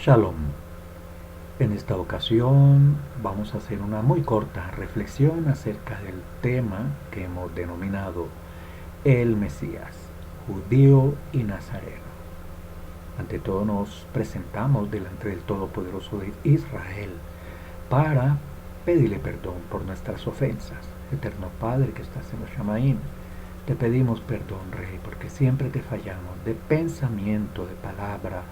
Shalom. En esta ocasión vamos a hacer una muy corta reflexión acerca del tema que hemos denominado el Mesías, judío y nazareno. Ante todo nos presentamos delante del Todopoderoso de Israel para pedirle perdón por nuestras ofensas. Eterno Padre que estás en los Shamaim, te pedimos perdón, Rey, porque siempre te fallamos de pensamiento, de palabra,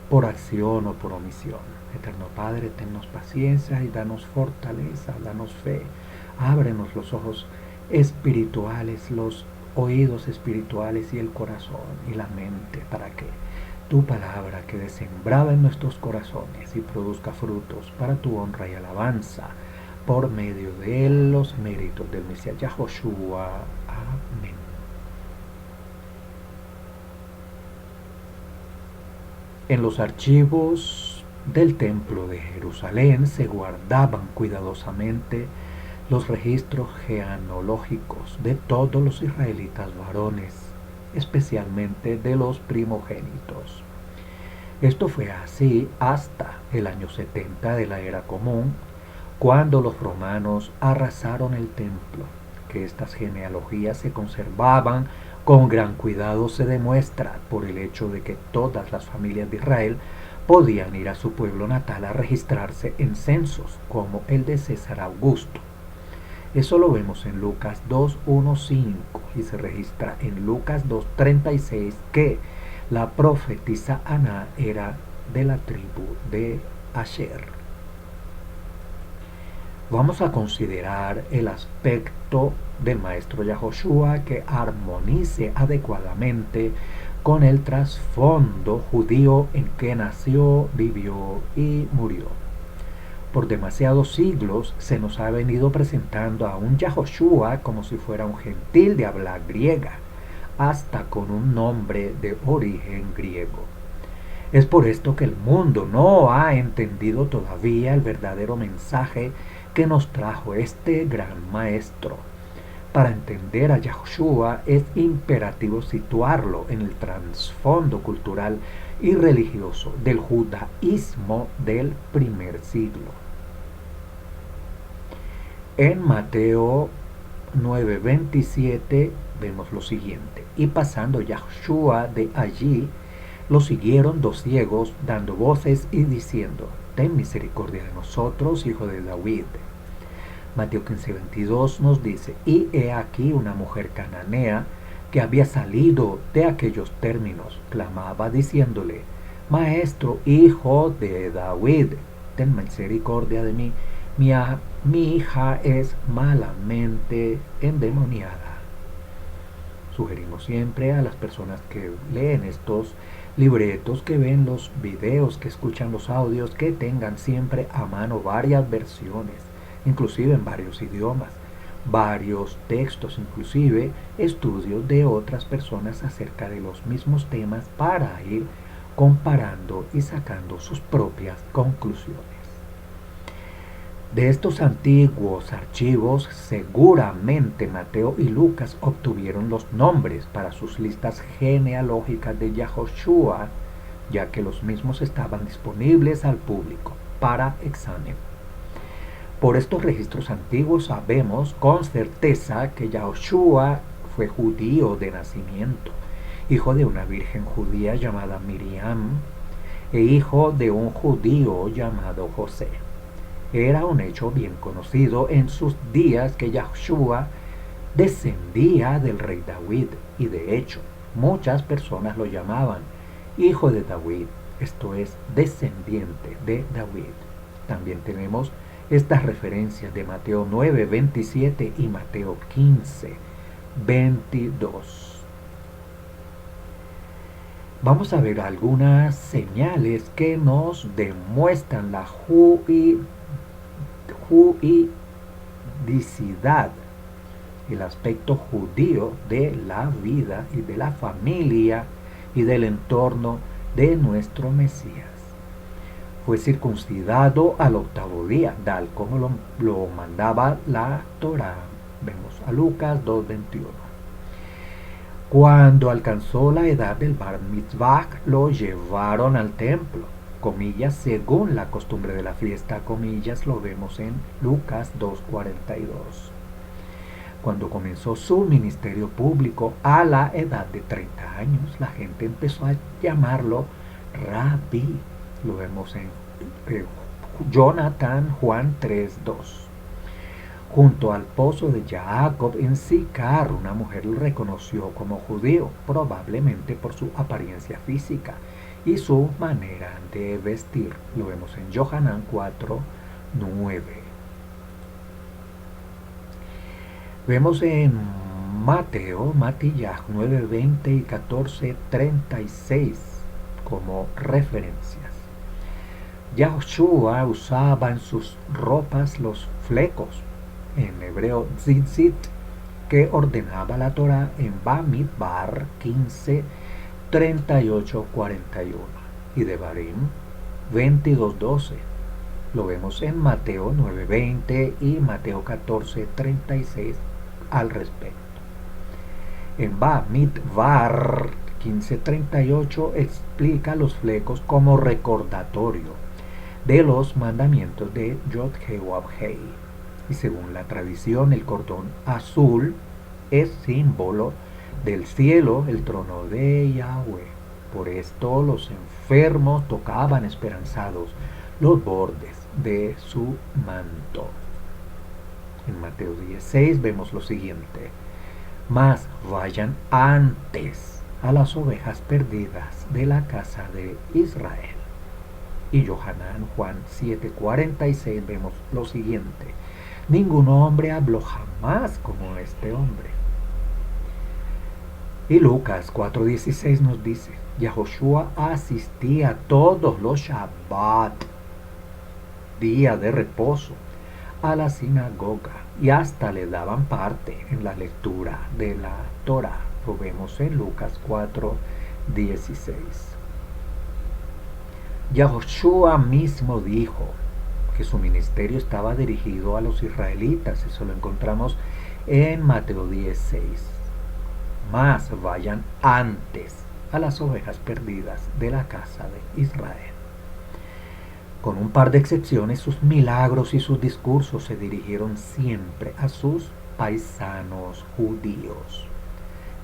por acción o por omisión. Eterno Padre, tennos paciencia y danos fortaleza, danos fe. Ábrenos los ojos espirituales, los oídos espirituales y el corazón y la mente para que tu palabra quede sembrada en nuestros corazones y produzca frutos para tu honra y alabanza por medio de los méritos del Mesías Yahoshua. Amén. En los archivos del Templo de Jerusalén se guardaban cuidadosamente los registros genealógicos de todos los israelitas varones, especialmente de los primogénitos. Esto fue así hasta el año 70 de la era común, cuando los romanos arrasaron el templo. Que estas genealogías se conservaban con gran cuidado se demuestra por el hecho de que todas las familias de Israel podían ir a su pueblo natal a registrarse en censos, como el de César Augusto. Eso lo vemos en Lucas 2:1-5 y se registra en Lucas 2:36 que la profetisa Ana era de la tribu de Asher. Vamos a considerar el aspecto del maestro Yahoshua que armonice adecuadamente con el trasfondo judío en que nació, vivió y murió. Por demasiados siglos se nos ha venido presentando a un Yahoshua como si fuera un gentil de habla griega, hasta con un nombre de origen griego. Es por esto que el mundo no ha entendido todavía el verdadero mensaje que nos trajo este gran maestro. Para entender a Yahoshua es imperativo situarlo en el trasfondo cultural y religioso del judaísmo del primer siglo. En Mateo 9:27 vemos lo siguiente: y pasando Yahoshua de allí, lo siguieron dos ciegos, dando voces y diciendo: ten misericordia de nosotros, hijo de David. Mateo 15:22 nos dice: y he aquí una mujer cananea que había salido de aquellos términos, clamaba diciéndole: Maestro, hijo de David, ten misericordia de mí, mi hija es malamente endemoniada. Sugerimos siempre a las personas que leen estos libretos, que ven los videos, que escuchan los audios, que tengan siempre a mano varias versiones, inclusive en varios idiomas, varios textos, inclusive estudios de otras personas acerca de los mismos temas para ir comparando y sacando sus propias conclusiones. De estos antiguos archivos, seguramente Mateo y Lucas obtuvieron los nombres para sus listas genealógicas de Yahoshua, ya que los mismos estaban disponibles al público para examen. Por estos registros antiguos sabemos con certeza que Yahoshua fue judío de nacimiento, hijo de una virgen judía llamada Miriam e hijo de un judío llamado José. Era un hecho bien conocido en sus días que Yahoshua descendía del rey David, y de hecho muchas personas lo llamaban hijo de David, esto es, descendiente de David. También tenemos estas referencias de Mateo 9:27 y Mateo 15:22. Vamos a ver algunas señales que nos demuestran la judicidad, el aspecto judío de la vida y de la familia y del entorno de nuestro Mesías. Fue circuncidado al 8º día, tal como lo mandaba la Torá. Vemos a Lucas 2:21. Cuando alcanzó la edad del Bar Mitzvah, lo llevaron al templo. comillas, según la costumbre de la fiesta, comillas, lo vemos en Lucas 2:42. Cuando comenzó su ministerio público a la edad de 30 años, la gente empezó a llamarlo Rabí. Lo vemos en Jonathan Juan 3:2. Junto al pozo de Jacob en Sicar, una mujer lo reconoció como judío, probablemente por su apariencia física y su manera de vestir. Lo vemos en Johanan 4:9. Vemos en Matillas 9:20 y 14:36 como referencias. Yahushua usaba en sus ropas los flecos, en hebreo tzitzit, que ordenaba la Torah en Bamidbar 15:38-41 y Devarim 22:12. Lo vemos en Mateo 9:20 y Mateo 14:36 al respecto. En Bamidbar 15:38 explica los flecos como recordatorio de los mandamientos de Yod-Heh-Wav-Heh. Y según la tradición, el cordón azul es símbolo del cielo, el trono de Yahweh. Por esto los enfermos tocaban esperanzados los bordes de su manto. En Mateo 16 vemos lo siguiente: mas vayan antes a las ovejas perdidas de la casa de Israel. Y Johanan Juan 7:46 vemos lo siguiente: ningún hombre habló jamás como este hombre. Y Lucas 4:16 nos dice: Yahushua asistía todos los Shabbat, día de reposo, a la sinagoga y hasta le daban parte en la lectura de la Torah. Lo vemos en Lucas 4:16. Yahushua mismo dijo que su ministerio estaba dirigido a los israelitas. Eso lo encontramos en Mateo 16. Mas vayan antes a las ovejas perdidas de la casa de Israel. Con un par de excepciones, sus milagros y sus discursos se dirigieron siempre a sus paisanos judíos.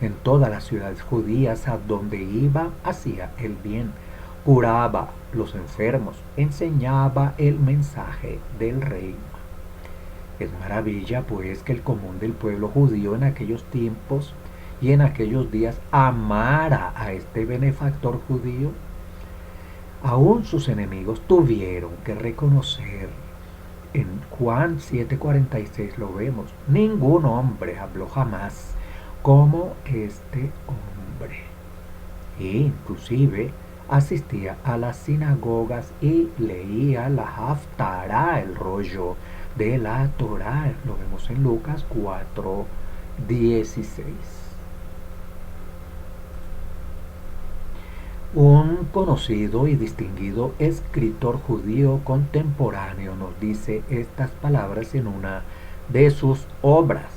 En todas las ciudades judías a donde iba, hacía el bien, curaba los enfermos, enseñaba el mensaje del reino. Es maravilla, pues, que el común del pueblo judío en aquellos tiempos y en aquellos días amara a este benefactor judío. Aún sus enemigos tuvieron que reconocer. En Juan 7:46 lo vemos: ningún hombre habló jamás como este hombre. E inclusive asistía a las sinagogas y leía la Haftará, el rollo de la Torá. Lo vemos en Lucas 4:16. Un conocido y distinguido escritor judío contemporáneo nos dice estas palabras en una de sus obras.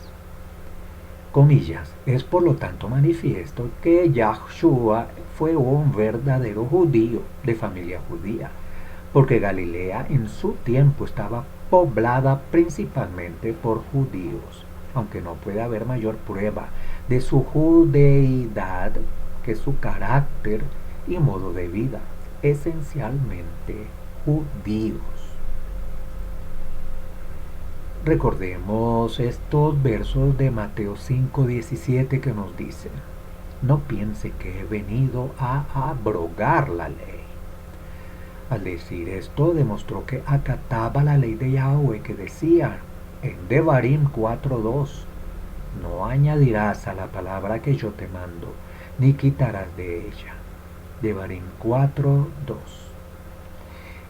Comillas: es por lo tanto manifiesto que Yahushua fue un verdadero judío de familia judía, porque Galilea en su tiempo estaba poblada principalmente por judíos, aunque no puede haber mayor prueba de su judeidad que su carácter y modo de vida, esencialmente judíos. Recordemos estos versos de Mateo 5:17 que nos dicen: no piense que he venido a abrogar la ley. Al decir esto, demostró que acataba la ley de Yahweh, que decía en Devarim 4:2: no añadirás a la palabra que yo te mando, ni quitarás de ella. Devarim 4:2.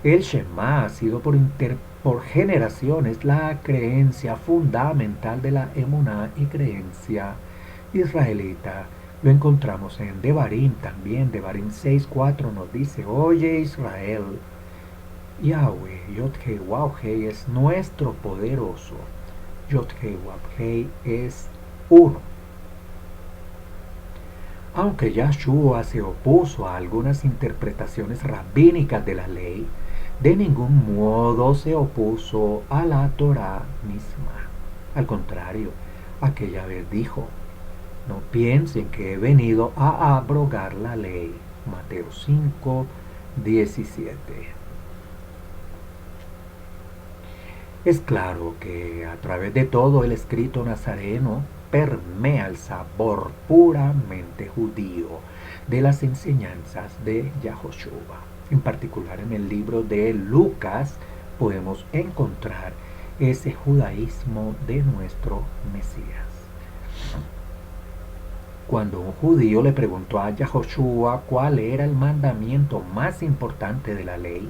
El Shema ha sido por generaciones la creencia fundamental de la emuná y creencia israelita. Lo encontramos en Devarim también. Devarim 6:4 nos dice: oye Israel, Yahweh, Yod-Heh-Wav-Heh es nuestro poderoso. Yod-Heh-Wav-Heh es uno. Aunque Yahshua se opuso a algunas interpretaciones rabínicas de la ley, de ningún modo se opuso a la Torá misma. Al contrario, aquella vez dijo: no piensen que he venido a abrogar la ley. Mateo 5:17. Es claro que a través de todo el escrito nazareno permea el sabor puramente judío de las enseñanzas de Yahoshua. En particular en el libro de Lucas podemos encontrar ese judaísmo de nuestro Mesías. Cuando un judío le preguntó a Yahoshua cuál era el mandamiento más importante de la ley,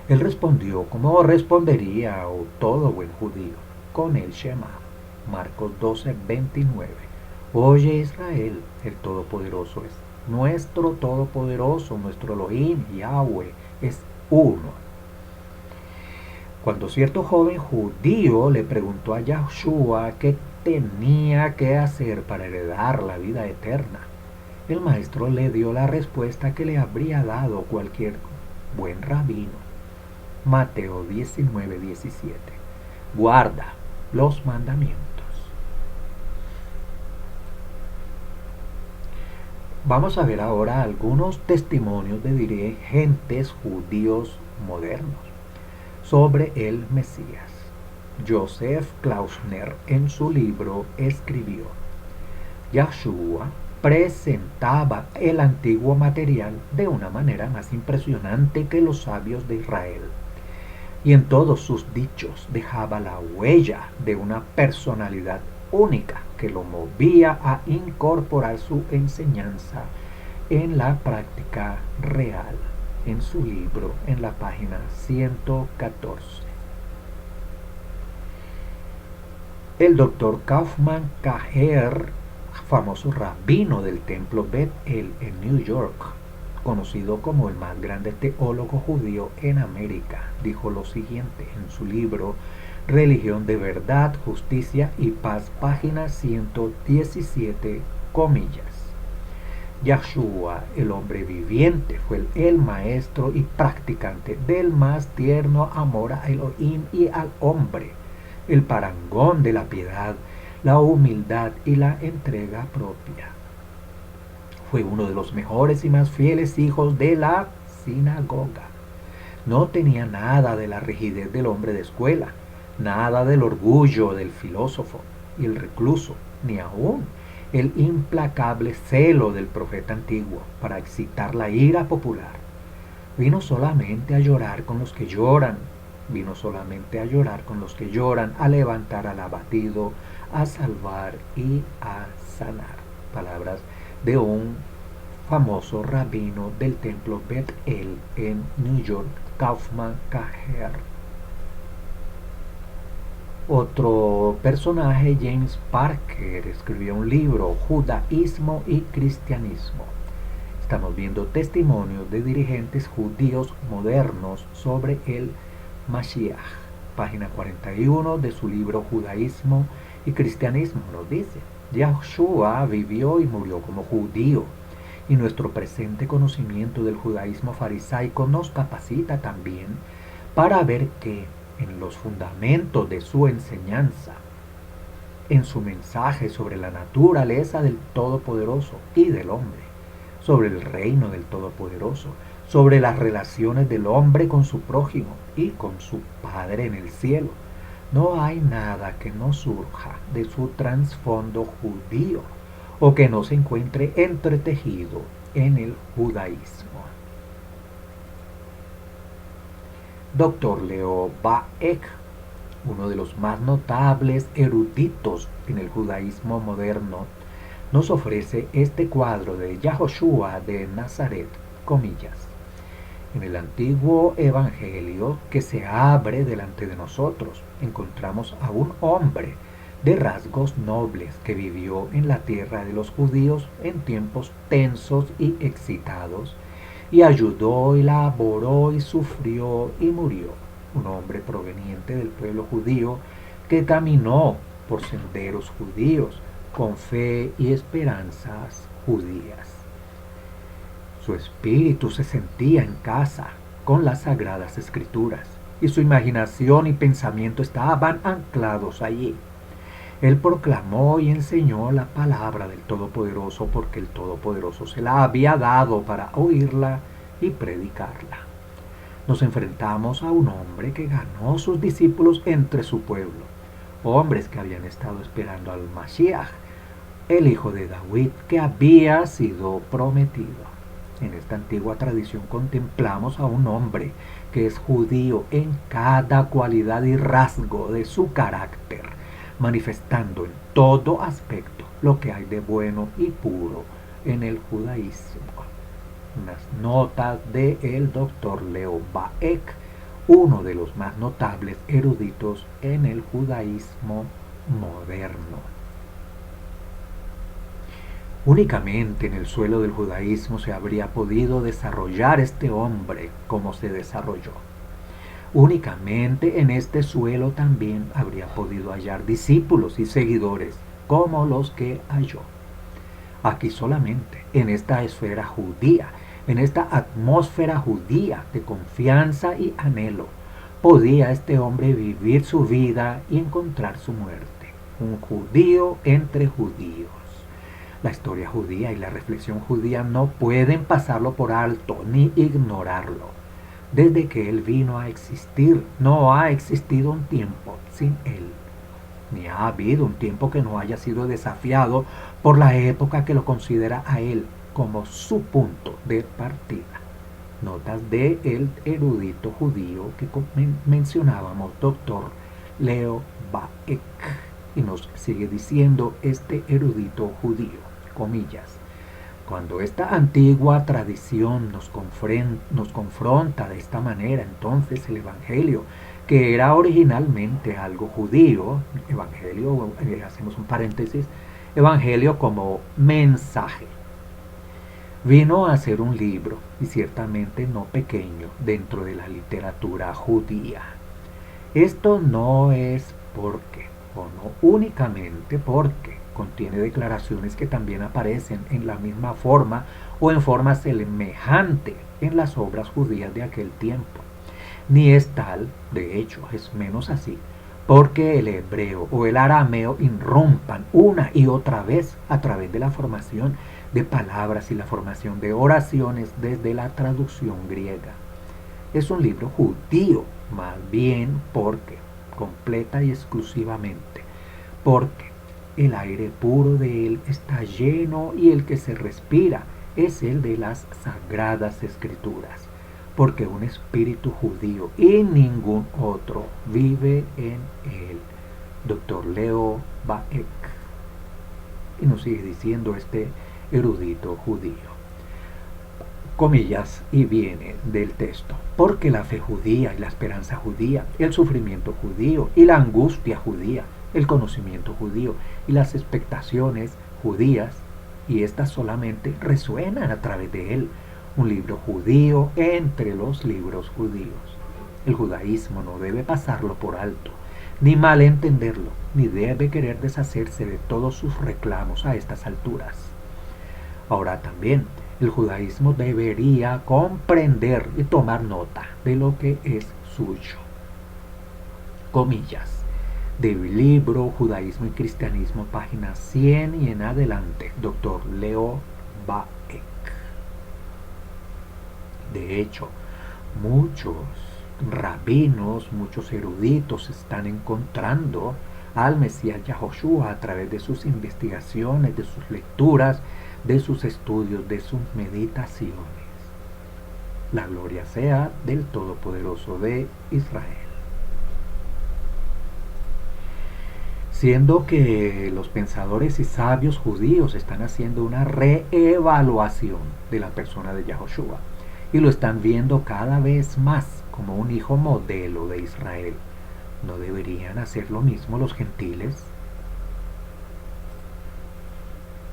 él respondió como respondería todo buen judío, con el Shema. Marcos 12:29. Oye Israel, el Todopoderoso es nuestro Todopoderoso, nuestro Elohim, Yahweh, es uno. Cuando cierto joven judío le preguntó a Yahushua qué tenía que hacer para heredar la vida eterna, el maestro le dio la respuesta que le habría dado cualquier buen rabino. Mateo 19:17. Guarda los mandamientos. Vamos a ver ahora algunos testimonios de dirigentes judíos modernos sobre el Mesías. Joseph Klausner en su libro escribió: Yahshua presentaba el antiguo material de una manera más impresionante que los sabios de Israel, y en todos sus dichos dejaba la huella de una personalidad única que lo movía a incorporar su enseñanza en la práctica real. En su libro, en la página 114. El doctor Kaufman Kaher, famoso rabino del templo Bet El en New York, conocido como el más grande teólogo judío en América, dijo lo siguiente en su libro Religión de Verdad, Justicia y Paz, página 117, comillas. Yahshua, el hombre viviente, fue el maestro y practicante del más tierno amor a Elohim y al hombre, el parangón de la piedad, la humildad y la entrega propia. Fue uno de los mejores y más fieles hijos de la sinagoga. No tenía nada de la rigidez del hombre de escuela, nada del orgullo del filósofo y el recluso, ni aún el implacable celo del profeta antiguo para excitar la ira popular. Vino solamente a llorar con los que lloran, vino solamente a llorar con los que lloran, a levantar al abatido, a salvar y a sanar. Palabras de un famoso rabino del templo Bet El en New York, Kaufman Kaher. Otro personaje, James Parker, escribió un libro, Judaísmo y Cristianismo. Estamos viendo testimonios de dirigentes judíos modernos sobre el Mashiach. Página 41 de su libro Judaísmo y Cristianismo nos dice: Yahshua vivió y murió como judío, y nuestro presente conocimiento del judaísmo farisaico nos capacita también para ver que en los fundamentos de su enseñanza, en su mensaje sobre la naturaleza del Todopoderoso y del hombre, sobre el reino del Todopoderoso, sobre las relaciones del hombre con su prójimo y con su Padre en el cielo, no hay nada que no surja de su trasfondo judío o que no se encuentre entretejido en el judaísmo. Dr. Leo Baek, uno de los más notables eruditos en el judaísmo moderno, nos ofrece este cuadro de Yahoshua de Nazaret, comillas. En el antiguo evangelio que se abre delante de nosotros, encontramos a un hombre de rasgos nobles que vivió en la tierra de los judíos en tiempos tensos y excitados, y ayudó y laboró y sufrió y murió. Un hombre proveniente del pueblo judío que caminó por senderos judíos con fe y esperanzas judías. Su espíritu se sentía en casa con las sagradas escrituras y su imaginación y pensamiento estaban anclados allí. Él proclamó y enseñó la palabra del Todopoderoso porque el Todopoderoso se la había dado para oírla y predicarla. Nos enfrentamos a un hombre que ganó sus discípulos entre su pueblo, hombres que habían estado esperando al Mashiach, el hijo de David que había sido prometido. En esta antigua tradición contemplamos a un hombre que es judío en cada cualidad y rasgo de su carácter, manifestando en todo aspecto lo que hay de bueno y puro en el judaísmo. Unas notas del doctor Leo Baek, uno de los más notables eruditos en el judaísmo moderno. Únicamente en el suelo del judaísmo se habría podido desarrollar este hombre como se desarrolló. Únicamente en este suelo también habría podido hallar discípulos y seguidores como los que halló. Aquí solamente, en esta esfera judía, en esta atmósfera judía de confianza y anhelo, podía este hombre vivir su vida y encontrar su muerte. Un judío entre judíos. La historia judía y la reflexión judía no pueden pasarlo por alto ni ignorarlo. Desde que él vino a existir, no ha existido un tiempo sin él, ni ha habido un tiempo que no haya sido desafiado por la época que lo considera a él como su punto de partida. Notas de el erudito judío que mencionábamos, doctor Leo Baek, y nos sigue diciendo este erudito judío, comillas: cuando esta antigua tradición nos confronta de esta manera, entonces el Evangelio, que era originalmente algo judío, Evangelio, hacemos un paréntesis, Evangelio como mensaje, vino a ser un libro, y ciertamente no pequeño, dentro de la literatura judía. Esto no es porque, o no únicamente porque, contiene declaraciones que también aparecen en la misma forma o en forma semejante en las obras judías de aquel tiempo. Ni es tal, de hecho, es menos así, porque el hebreo o el arameo irrumpan una y otra vez a través de la formación de palabras y la formación de oraciones desde la traducción griega. Es un libro judío, más bien porque, completa y exclusivamente, porque el aire puro de él está lleno y el que se respira es el de las sagradas escrituras, porque un espíritu judío y ningún otro vive en él. Doctor Leo Baek. Y nos sigue diciendo este erudito judío. Comillas, y viene del texto: porque la fe judía y la esperanza judía, el sufrimiento judío y la angustia judía, el conocimiento judío y las expectaciones judías, y estas solamente resuenan a través de él, un libro judío entre los libros judíos. El judaísmo no debe pasarlo por alto, ni malentenderlo, ni debe querer deshacerse de todos sus reclamos a estas alturas. Ahora también, el judaísmo debería comprender y tomar nota de lo que es suyo. Comillas. Del libro Judaísmo y Cristianismo, página 100 y en adelante, doctor Leo Baek. De hecho, muchos rabinos, muchos eruditos están encontrando al Mesías Yahoshua a través de sus investigaciones, de sus lecturas, de sus estudios, de sus meditaciones. La gloria sea del Todopoderoso de Israel. Siendo que los pensadores y sabios judíos están haciendo una reevaluación de la persona de Yahoshua y lo están viendo cada vez más como un hijo modelo de Israel, ¿no deberían hacer lo mismo los gentiles?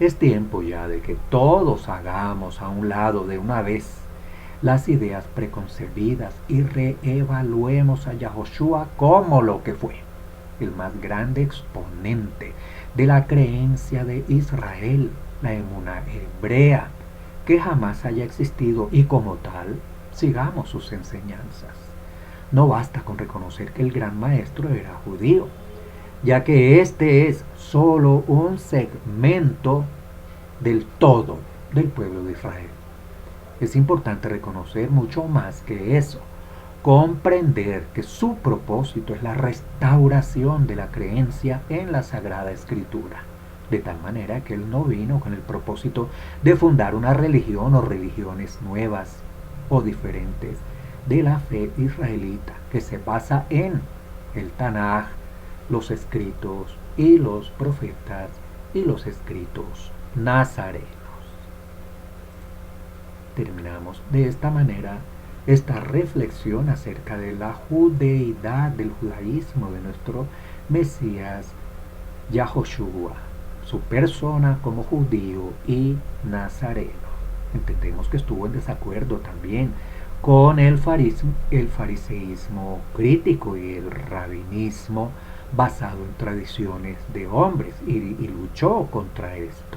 Es tiempo ya de que todos hagamos a un lado de una vez las ideas preconcebidas y reevaluemos a Yahoshua como lo que fue, el más grande exponente de la creencia de Israel, la emuná hebrea, que jamás haya existido y como tal, sigamos sus enseñanzas. No basta con reconocer que el gran maestro era judío, ya que este es solo un segmento del todo del pueblo de Israel. Es importante reconocer mucho más que eso, comprender que su propósito es la restauración de la creencia en la Sagrada Escritura, de tal manera que él no vino con el propósito de fundar una religión o religiones nuevas o diferentes de la fe israelita, que se basa en el Tanaj, los escritos y los profetas y los escritos nazarenos. Terminamos de esta manera esta reflexión acerca de la judeidad, del judaísmo de nuestro Mesías Yahoshua, su persona como judío y nazareno. Entendemos que estuvo en desacuerdo también con el fariseísmo crítico y el rabinismo basado en tradiciones de hombres y luchó contra esto.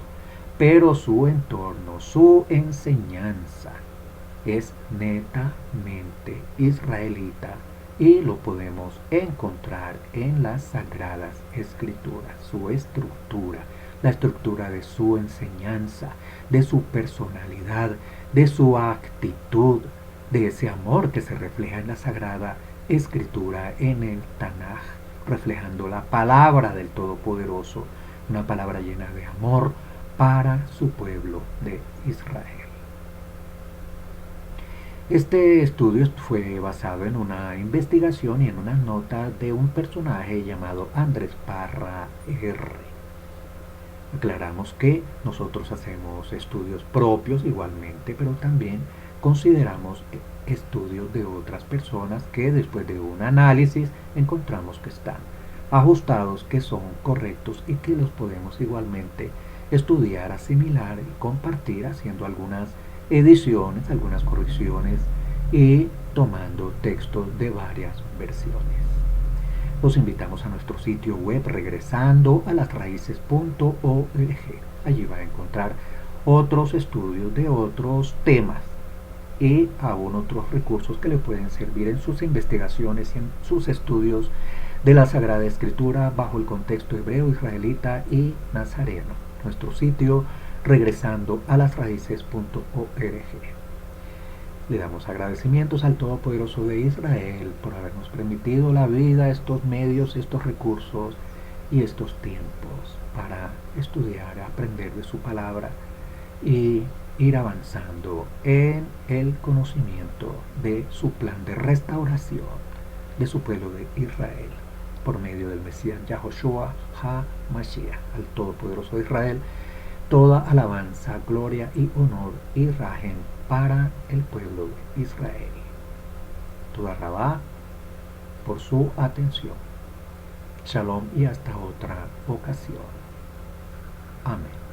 Pero su entorno, su enseñanza es netamente israelita y lo podemos encontrar en las Sagradas Escrituras, su estructura, la estructura de su enseñanza, de su personalidad, de su actitud, de ese amor que se refleja en la Sagrada Escritura, en el Tanaj, reflejando la palabra del Todopoderoso, una palabra llena de amor para su pueblo de Israel. Este estudio fue basado en una investigación y en una nota de un personaje llamado Andrés Parra R. Aclaramos que nosotros hacemos estudios propios igualmente, pero también consideramos estudios de otras personas que después de un análisis encontramos que están ajustados, que son correctos y que los podemos igualmente estudiar, asimilar y compartir haciendo algunas ediciones, algunas correcciones y tomando textos de varias versiones. Los invitamos a nuestro sitio web regresando a lasraíces.org. Allí va a encontrar otros estudios de otros temas y aún otros recursos que le pueden servir en sus investigaciones y en sus estudios de la Sagrada Escritura bajo el contexto hebreo, israelita y nazareno. Nuestro sitio regresando a lasraíces.org. Le damos agradecimientos al Todopoderoso de Israel por habernos permitido la vida, estos medios, estos recursos y estos tiempos para estudiar, aprender de su palabra y ir avanzando en el conocimiento de su plan de restauración de su pueblo de Israel por medio del Mesías Yahoshua HaMashiach. Al Todopoderoso de Israel toda alabanza, gloria y honor y rajen para el pueblo de Israel. Toda rabá por su atención. Shalom y hasta otra ocasión. Amén.